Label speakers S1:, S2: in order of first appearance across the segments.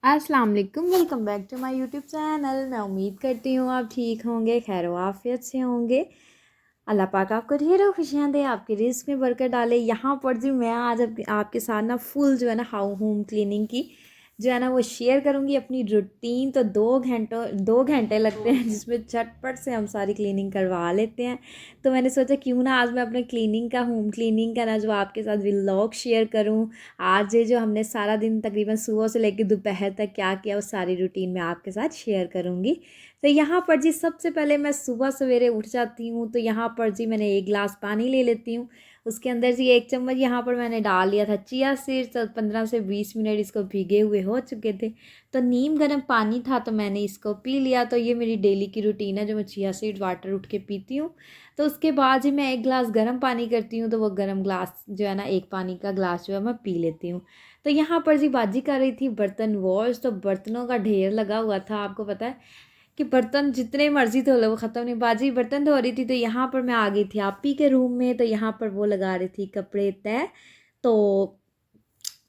S1: अस्सलाम वालेकुम, welcome back to my YouTube channel. मैं उम्मीद करती हूँ आप ठीक होंगे, खैर आफियत से होंगे। अल्लाह पाक आपको ढेरों खुशियाँ दे, आपके रिस्क में बरकत डाले। यहाँ पर जी मैं आज आपके साथ ना फुल जो है ना होम क्लीनिंग की जो है ना वो शेयर करूँगी अपनी रूटीन। तो 2 घंटे लगते हैं जिसमें झटपट से हम सारी क्लीनिंग करवा लेते हैं। तो मैंने सोचा क्यों ना आज मैं अपने होम क्लीनिंग का ना जो आपके साथ व्लॉग शेयर करूँ। आज ये जो हमने सारा दिन तकरीबन सुबह से लेकर दोपहर तक क्या किया उस सारी रूटीन में आपके साथ शेयर करूँगी। तो यहाँ पर जी सबसे पहले मैं सुबह सवेरे उठ जाती हूँ, तो यहाँ पर जी मैंने 1 गिलास पानी ले लेती हूँ। उसके अंदर जी 1 चम्मच यहाँ पर मैंने डाल लिया था चिया सीड्स, तो 15 से 20 मिनट इसको भीगे हुए हो चुके थे। तो नीम गर्म पानी था तो मैंने इसको पी लिया। तो ये मेरी डेली की रूटीन है जो मैं चिया सीड वाटर उठ के पीती हूँ। तो उसके बाद जी मैं 1 गिलास गर्म पानी करती हूँ, तो वो गर्म ग्लास जो है ना एक पानी का ग्लास जो है मैं पी लेती हूँ। तो यहाँ पर जी बाजी कर रही थी बर्तन वॉश, तो बर्तनों का ढेर लगा हुआ था। आपको पता है कि बर्तन जितने मर्जी धो लो वो ख़त्म नहीं। बाजी बर्तन धो रही थी तो यहाँ पर मैं आ गई थी आपी के रूम में, तो यहाँ पर वो लगा रही थी कपड़े तय। तो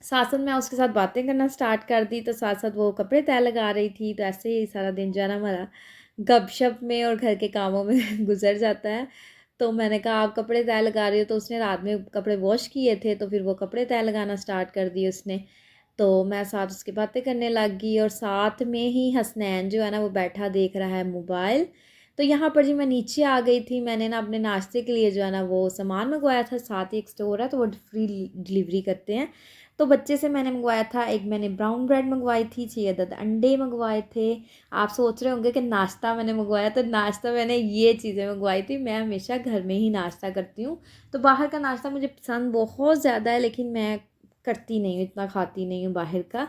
S1: साथ साथ मैं उसके साथ बातें करना स्टार्ट कर दी, तो साथ साथ वो कपड़े तय लगा रही थी। तो ऐसे ही सारा दिन जो है ना हमारा गपशप में और घर के कामों में गुजर जाता है। तो मैंने कहा आप कपड़े तय लगा रही हो, तो उसने रात में कपड़े वॉश किए थे तो फिर वो कपड़े तय लगाना स्टार्ट कर दिए उसने। तो मैं साथ उसकी बातें करने लग गई और साथ में ही हसनैन जो है ना वो बैठा देख रहा है मोबाइल। तो यहाँ पर जी मैं नीचे आ गई थी। मैंने ना अपने नाश्ते के लिए जो है ना वो सामान मंगवाया था, साथ ही एक स्टोर है तो वो फ्री डिलीवरी करते हैं। तो बच्चे से मैंने मंगवाया था, एक मैंने ब्राउन ब्रेड मंगवाई थी, 6 अदद अंडे मंगवाए थे। आप सोच रहे होंगे कि नाश्ता मैंने मंगवाया, तो नाश्ता मैंने ये चीज़ें मंगवाई थी। मैं हमेशा घर में ही नाश्ता करती हूँ। तो बाहर का नाश्ता मुझे पसंद बहुत ज़्यादा है, लेकिन मैं करती नहीं हूँ, इतना खाती नहीं हूँ बाहर का।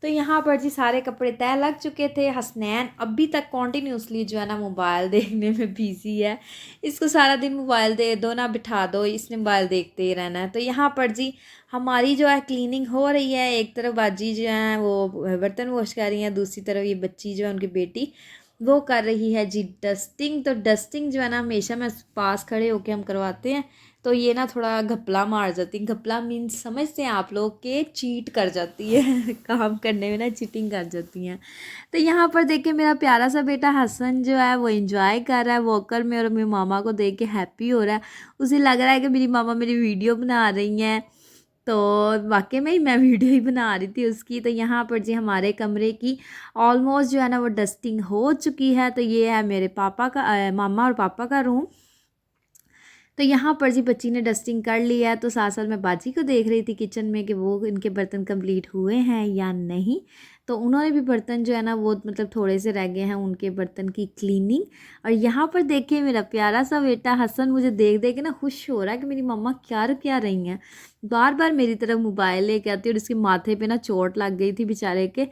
S1: तो यहाँ पर जी सारे कपड़े तय लग चुके थे। हसनैन अभी तक कॉन्टीन्यूसली जो है ना मोबाइल देखने में बिजी है। इसको सारा दिन मोबाइल दे दो ना बिठा दो, इसने मोबाइल देखते ही रहना है। तो यहाँ पर जी हमारी जो है क्लीनिंग हो रही है। एक तरफ बाजी जो है वो बर्तन वॉश कर रही हैं, दूसरी तरफ ये बच्ची जो है उनकी बेटी वो कर रही है जी डस्टिंग। तो डस्टिंग जो है ना हमेशा मैं पास खड़े होके हम करवाते हैं, तो ये ना थोड़ा घपला मार जाती है। घपला मीन्स समझते हैं आप लोग के चीट कर जाती है काम करने में ना चीटिंग कर जाती हैं। तो यहाँ पर देखिए मेरा प्यारा सा बेटा हसन जो है वो एंजॉय कर रहा है वॉकर में, और मेरी मामा को देख के हैप्पी हो रहा है। उसे लग रहा है कि मेरी मामा मेरी वीडियो बना रही हैं। तो वाकई में ही मैं वीडियो ही बना रही थी उसकी। तो यहाँ पर जी हमारे कमरे की ऑलमोस्ट जो है ना वो डस्टिंग हो चुकी है। तो ये है मेरे पापा का मामा और पापा का रूम। तो यहाँ पर जी बच्ची ने डस्टिंग कर लिया है, तो साथ साथ मैं बाजी को देख रही थी किचन में कि वो इनके बर्तन कंप्लीट हुए हैं या नहीं। तो उन्होंने भी बर्तन जो है ना वो मतलब थोड़े से रह गए हैं उनके बर्तन की क्लीनिंग। और यहाँ पर देखिए मेरा प्यारा सा बेटा हसन मुझे देख देख के ना खुश हो रहा है कि मेरी मम्मा क्या क्या रही हैं। बार बार मेरी तरफ मोबाइल लेके आती है और उसके माथे पे ना चोट लग गई थी बेचारे के।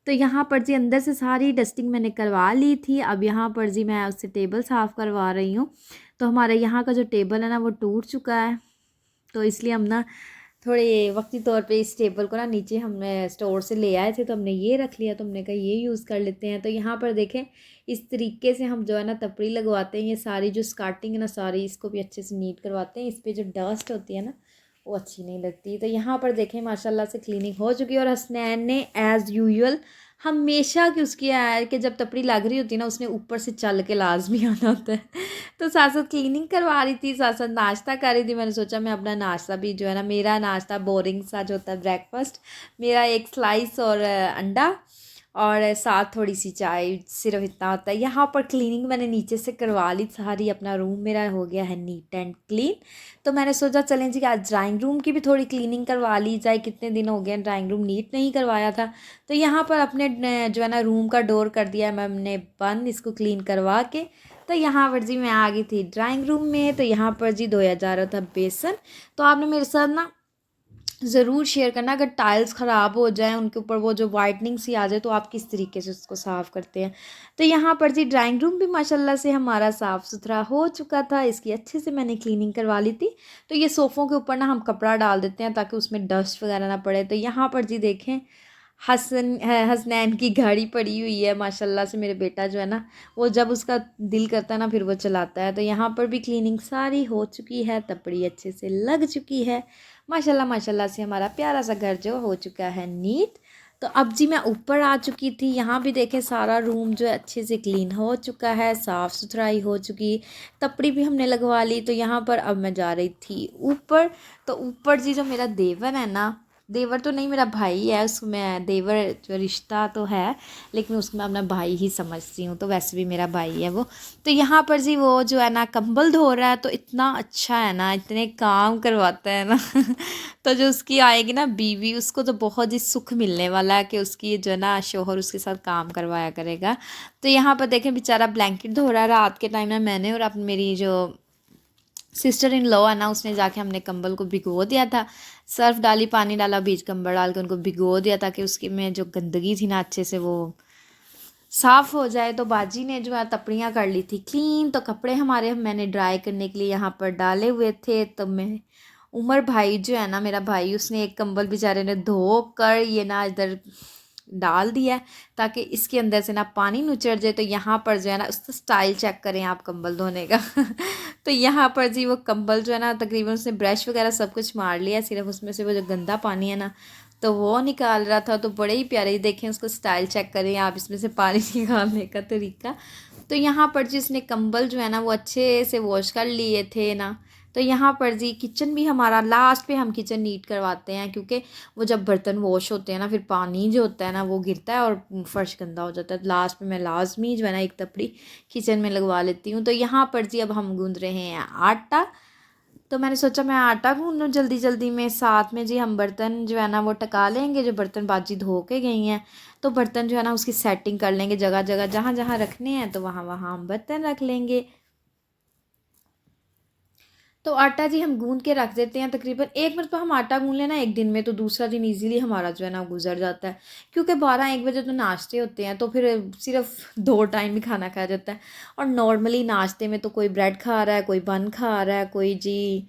S1: तो यहाँ पर जी अंदर से सारी डस्टिंग मैंने करवा ली थी। अब यहाँ पर जी मैं उससे टेबल साफ़ करवा रही हूँ। तो हमारे यहाँ का जो टेबल है ना वो टूट चुका है, तो इसलिए हम ना थोड़े वक्ती तौर पे इस टेबल को ना नीचे हमने स्टोर से ले आए थे, तो हमने ये रख लिया। तो हमने कहा ये यूज़ कर लेते हैं। तो यहाँ पर देखें इस तरीके से हम जो है ना तपड़ी लगवाते हैं। ये सारी जो स्कार्टिंग है ना सारी इसको भी अच्छे से नीट करवाते हैं। इस पर जो डस्ट होती है ना वो अच्छी नहीं लगती। तो यहाँ पर देखें माशाल्लाह से क्लीनिंग हो चुकी है। और हसनैन ने एज़ यूजुअल हमेशा की उसकी है कि जब तपड़ी लग रही होती है ना उसने ऊपर से चल के लाजमी आना होता है। तो साथ साथ क्लीनिंग करवा रही थी, साथ साथ नाश्ता कर रही थी। मैंने सोचा मैं अपना नाश्ता भी जो है ना, मेरा नाश्ता बोरिंग सा जो होता है ब्रेकफास्ट, मेरा एक स्लाइस और अंडा और साथ थोड़ी सी चाय, सिर्फ इतना होता है। यहाँ पर क्लीनिंग मैंने नीचे से करवा ली सारी। अपना रूम मेरा हो गया है नीट एंड क्लीन। तो मैंने सोचा चलें जी आज ड्राइंग रूम की भी थोड़ी क्लीनिंग करवा ली जाए, कितने दिन हो गए ड्राइंग रूम नीट नहीं करवाया था। तो यहाँ पर अपने जो है ना रूम का डोर कर दिया है मैंने बंद, इसको क्लीन करवा के। तो यहाँ पर जी मैं आ गई थी ड्राइंग रूम में। तो यहाँ पर जी धोया जा रहा था बेसन। तो आपने मेरे साथ ना ज़रूर शेयर करना अगर टाइल्स ख़राब हो जाए उनके ऊपर वो जो वाइटनिंग सी आ जाए तो आप किस तरीके से उसको साफ़ करते हैं। तो यहाँ पर जी ड्राइंग रूम भी माशाल्लाह से हमारा साफ़ सुथरा हो चुका था। इसकी अच्छे से मैंने क्लीनिंग करवा ली थी। तो ये सोफ़ों के ऊपर ना हम कपड़ा डाल देते हैं ताकि उसमें डस्ट वगैरह ना पड़े। तो यहाँ पर जी देखें हसनैन की गाड़ी पड़ी हुई है माशाल्लाह से। मेरे बेटा जो है ना वो जब उसका दिल करता है ना फिर वो चलाता है। तो यहाँ पर भी क्लीनिंग सारी हो चुकी है, तपड़ी अच्छे से लग चुकी है। माशाल्लाह माशाल्लाह से हमारा प्यारा सा घर जो हो चुका है नीट। तो अब जी मैं ऊपर आ चुकी थी। यहाँ भी देखें सारा रूम जो है अच्छे से क्लीन हो चुका है, साफ़ सुथराई हो चुकी, तपड़ी भी हमने लगवा ली। तो यहाँ पर अब मैं जा रही थी ऊपर। तो ऊपर जी जो मेरा देवर है ना, देवर तो नहीं मेरा भाई है, उसमें देवर जो रिश्ता तो है लेकिन उसमें अपना भाई ही समझती हूँ, तो वैसे भी मेरा भाई है वो। तो यहाँ पर जी वो जो है ना कंबल धो रहा है, तो इतना अच्छा है ना, इतने काम करवाता है ना तो जो उसकी आएगी ना बीवी, उसको तो बहुत ही सुख मिलने वाला है कि उसकी जो है ना शोहर उसके साथ काम करवाया करेगा। तो यहाँ पर देखें बेचारा ब्लैंकेट धो रहा है रात के टाइम में। मैंने और अपनी मेरी जो सिस्टर इन लॉ है ना, उसने जाके हमने कंबल को भिगो दिया था, सर्फ डाली, पानी डाला, बीच कंबल डाल के उनको भिगो दिया ताकि उसकी में जो गंदगी थी ना अच्छे से वो साफ़ हो जाए। तो बाजी ने जो है तपड़ियाँ कर ली थी क्लीन। तो कपड़े हमारे मैंने ड्राई करने के लिए यहाँ पर डाले हुए थे। तो मैं उमर भाई जो है ना मेरा भाई, उसने एक कंबल बेचारे ने धो कर ये ना इधर डाल दिया है ताकि इसके अंदर से ना पानी नुचड़ जाए। तो यहाँ पर जो है ना उसका स्टाइल चेक करें आप कंबल धोने का तो यहाँ पर जी वो कंबल जो है ना तकरीबन उसने ब्रश वगैरह सब कुछ मार लिया, सिर्फ उसमें से वो जो गंदा पानी है ना तो वो निकाल रहा था। तो बड़े ही प्यारे, देखें उसको स्टाइल चेक करें आप इसमें से पानी निकालने का तरीका। तो यहाँ पर जी उसने कंबल जो है ना वो अच्छे से वॉश कर लिए थे ना। तो यहाँ पर जी किचन भी हमारा लास्ट पे हम किचन नीट करवाते हैं, क्योंकि वो जब बर्तन वॉश होते हैं ना फिर पानी जो होता है ना वो गिरता है और फर्श गंदा हो जाता है। लास्ट में मैं लाजमी जो है ना एक तपड़ी किचन में लगवा लेती हूँ। तो यहाँ पर जी अब हम गूंद रहे हैं आटा। तो मैंने सोचा मैं आटा गूंद लूँ जल्दी जल्दी में, साथ में जी हम बर्तन जो है ना वो टका लेंगे, जो बर्तन बाजी धो के गई हैं। तो बर्तन जो है ना उसकी सेटिंग कर लेंगे, जगह जगह जहाँ जहाँ रखने हैं तो वहाँ वहाँ हम बर्तन रख लेंगे। तो आटा जी हम गूंद के रख देते हैं। तकरीबन एक मरतबा हम आटा गूंद लेना एक दिन में, तो दूसरा दिन इजीली हमारा जो है ना गुजर जाता है, क्योंकि 12-1 बजे तो नाश्ते होते हैं, तो फिर सिर्फ 2 टाइम ही खाना खाया जाता है। और नॉर्मली नाश्ते में तो कोई ब्रेड खा रहा है, कोई बन खा रहा है, कोई जी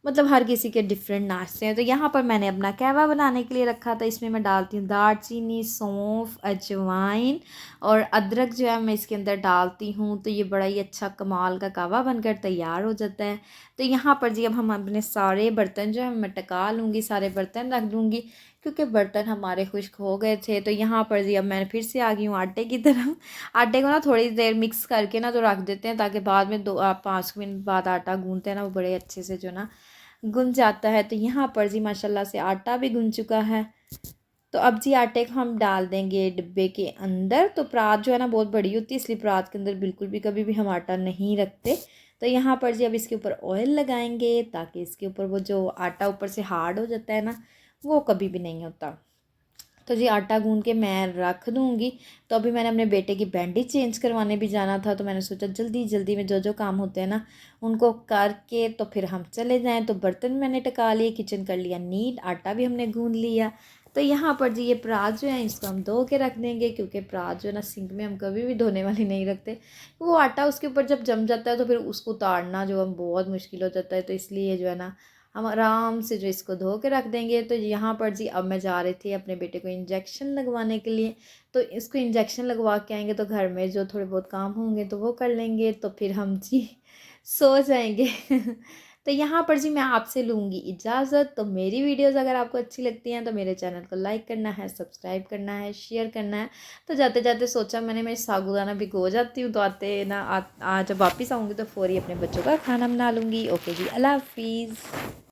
S1: मतलब हर किसी के डिफरेंट नाश्ते हैं। तो यहाँ पर मैंने अपना कहवा बनाने के लिए रखा था। इसमें मैं डालती हूँ दालचीनी, सौंफ, अजवाइन और अदरक जो है मैं इसके अंदर डालती हूँ। तो ये बड़ा ही अच्छा कमाल का कहवा बनकर तैयार हो जाता है। तो यहाँ पर जी अब हम अपने सारे बर्तन जो है मैं टका लूँगी, सारे बर्तन रख दूँगी, क्योंकि बर्तन हमारे खुश्क हो गए थे। तो यहाँ पर जी अब मैं फिर से आ गई हूँ आटे की तरफ। आटे को ना थोड़ी देर मिक्स करके ना तो रख देते हैं, ताकि बाद में 2-5 मिनट बाद आटा गूंदते हैं ना वो बड़े अच्छे से जो ना गुंज जाता है। तो यहाँ पर जी माशाल्लाह से आटा भी गुंज चुका है। तो अब जी आटे को हम डाल देंगे डिब्बे के अंदर। तो परात जो है ना बहुत बड़ी होती है, इसलिए परात के अंदर बिल्कुल भी कभी भी हम आटा नहीं रखते। तो यहाँ पर जी अब इसके ऊपर ऑयल लगाएंगे, ताकि इसके ऊपर वो जो आटा ऊपर से हार्ड हो जाता है ना वो कभी भी नहीं होता। तो जी आटा गूंद के मैं रख दूँगी। तो अभी मैंने अपने बेटे की बैंडेज चेंज करवाने भी जाना था, तो मैंने सोचा जल्दी जल्दी में जो जो काम होते हैं ना उनको करके तो फिर हम चले जाएं। तो बर्तन मैंने टका लिए, किचन कर लिया नीट, आटा भी हमने गूंद लिया। तो यहाँ पर जी ये परात जो है इसको हम धो के रख देंगे, क्योंकि परात जो है ना सिंक में हम कभी भी धोने वाली नहीं रखते। वो आटा उसके ऊपर जब जम जाता है तो फिर उसको उतारना जो है बहुत मुश्किल हो जाता है। तो इसलिए जो है ना हम आराम से जो इसको धो के रख देंगे। तो यहाँ पर जी अब मैं जा रही थी अपने बेटे को इंजेक्शन लगवाने के लिए। तो इसको इंजेक्शन लगवा के आएंगे तो घर में जो थोड़े बहुत काम होंगे तो वो कर लेंगे, तो फिर हम जी सो जाएंगे तो यहाँ पर जी मैं आपसे लूँगी इजाज़त। तो मेरी वीडियोस अगर आपको अच्छी लगती हैं तो मेरे चैनल को लाइक करना है, सब्सक्राइब करना है, शेयर करना है। तो जाते जाते सोचा मैंने मैं साबूदाना भिगो जाती हूँ, तो आते ना आज जब वापस आऊँगी तो फ़ौरी अपने बच्चों का खाना बना लूँगी। ओके जी, अल्लाह हाफिज़।